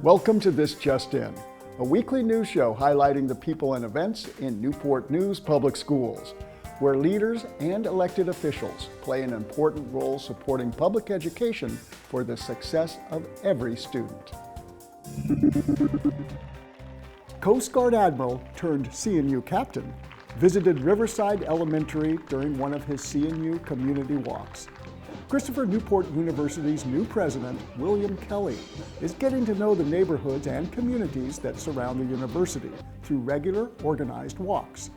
Welcome to This Just In, a weekly news show highlighting the people and events in Newport News Public Schools, where leaders and elected officials play an important role supporting public education for the success of every student. Coast Guard Admiral turned CNU captain visited Riverside Elementary during one of his CNU community walks. Christopher Newport University's new president, William Kelly, is getting to know the neighborhoods and communities that surround the university through regular, organized walks.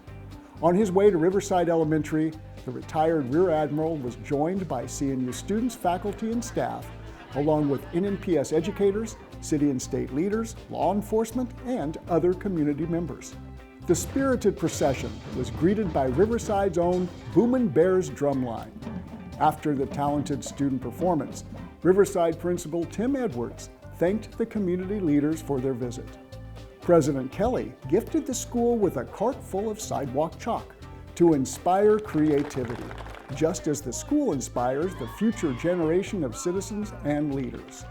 On his way to Riverside Elementary, the retired Rear Admiral was joined by CNU students, faculty, and staff, along with NNPS educators, city and state leaders, law enforcement, and other community members. The spirited procession was greeted by Riverside's own Boomin' Bears drumline. After the talented student performance, Riverside Principal Tim Edwards thanked the community leaders for their visit. President Kelly gifted the school with a cart full of sidewalk chalk to inspire creativity, just as the school inspires the future generation of citizens and leaders.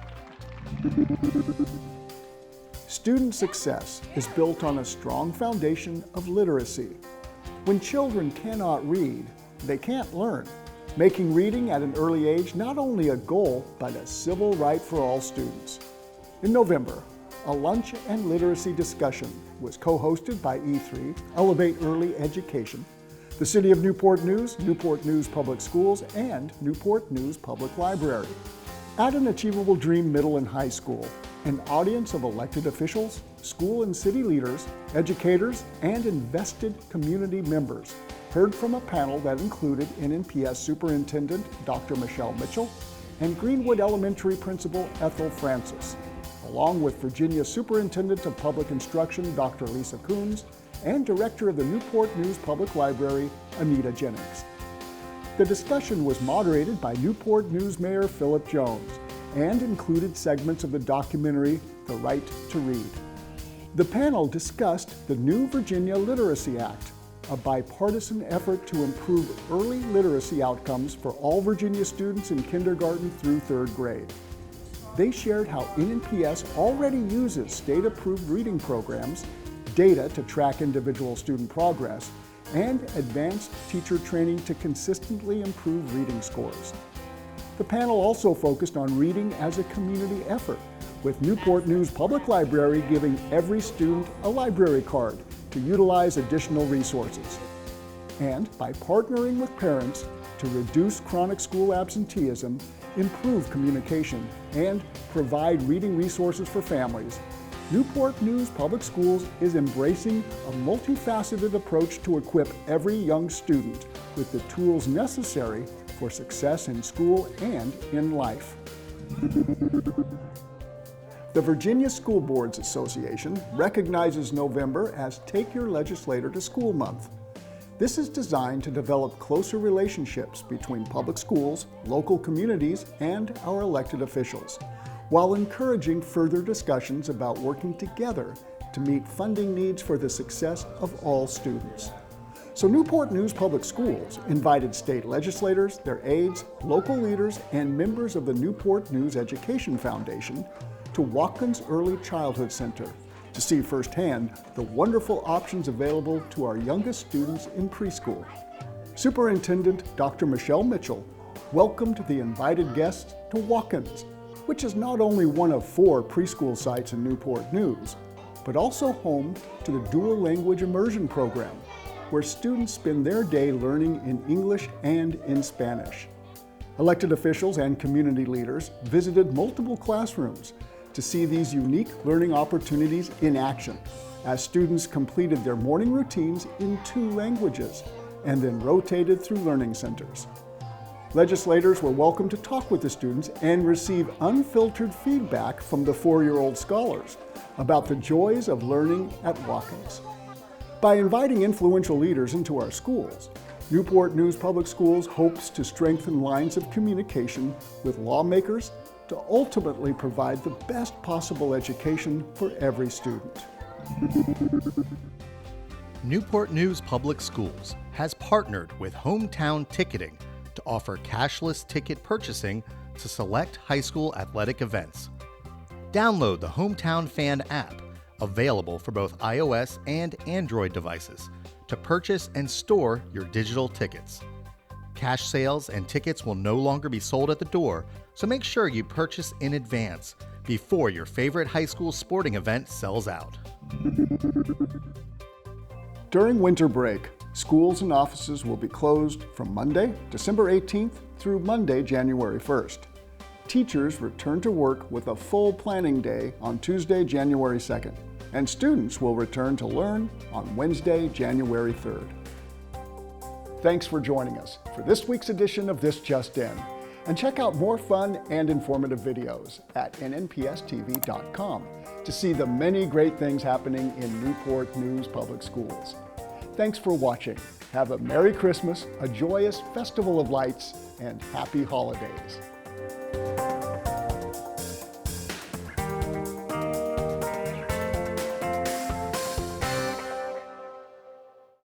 Student success is built on a strong foundation of literacy. When children cannot read, they can't learn, making reading at an early age not only a goal, but a civil right for all students. In November, a lunch and literacy discussion was co-hosted by E3, Elevate Early Education, the City of Newport News Public Schools, and Newport News Public Library. At an Achievable Dream Middle and High School, an audience of elected officials, school and city leaders, educators, and invested community members heard from a panel that included NNPS Superintendent Dr. Michelle Mitchell and Greenwood Elementary Principal Ethel Francis, along with Virginia Superintendent of Public Instruction Dr. Lisa Coons and Director of the Newport News Public Library Anita Jennings. The discussion was moderated by Newport News Mayor Philip Jones and included segments of the documentary The Right to Read. The panel discussed the new Virginia Literacy Act, a bipartisan effort to improve early literacy outcomes for all Virginia students in kindergarten through third grade. They shared how NNPS already uses state-approved reading programs, data to track individual student progress, and advanced teacher training to consistently improve reading scores. The panel also focused on reading as a community effort, with Newport News Public Library giving every student a library card to utilize additional resources. And by partnering with parents to reduce chronic school absenteeism, improve communication, and provide reading resources for families, Newport News Public Schools is embracing a multifaceted approach to equip every young student with the tools necessary for success in school and in life. The Virginia School Boards Association recognizes November as Take Your Legislator to School Month. This is designed to develop closer relationships between public schools, local communities, and our elected officials, while encouraging further discussions about working together to meet funding needs for the success of all students. So Newport News Public Schools invited state legislators, their aides, local leaders, and members of the Newport News Education Foundation to Watkins Early Childhood Center to see firsthand the wonderful options available to our youngest students in preschool. Superintendent Dr. Michelle Mitchell welcomed the invited guests to Watkins, which is not only one of 4 preschool sites in Newport News, but also home to the Dual Language Immersion Program, where students spend their day learning in English and in Spanish. Elected officials and community leaders visited multiple classrooms to see these unique learning opportunities in action as students completed their morning routines in 2 languages and then rotated through learning centers. Legislators were welcome to talk with the students and receive unfiltered feedback from the 4-year-old scholars about the joys of learning at Watkins. By inviting influential leaders into our schools, Newport News Public Schools hopes to strengthen lines of communication with lawmakers to ultimately provide the best possible education for every student. Newport News Public Schools has partnered with Hometown Ticketing to offer cashless ticket purchasing to select high school athletic events. Download the Hometown Fan app, available for both iOS and Android devices, to purchase and store your digital tickets. Cash sales and tickets will no longer be sold at the door, so make sure you purchase in advance before your favorite high school sporting event sells out. During winter break, schools and offices will be closed from Monday, December 18th through Monday, January 1st. Teachers return to work with a full planning day on Tuesday, January 2nd, and students will return to learn on Wednesday, January 3rd. Thanks for joining us for this week's edition of This Just In, and check out more fun and informative videos at nnpstv.com to see the many great things happening in Newport News Public Schools. Thanks for watching. Have a Merry Christmas, a joyous Festival of Lights, and Happy Holidays.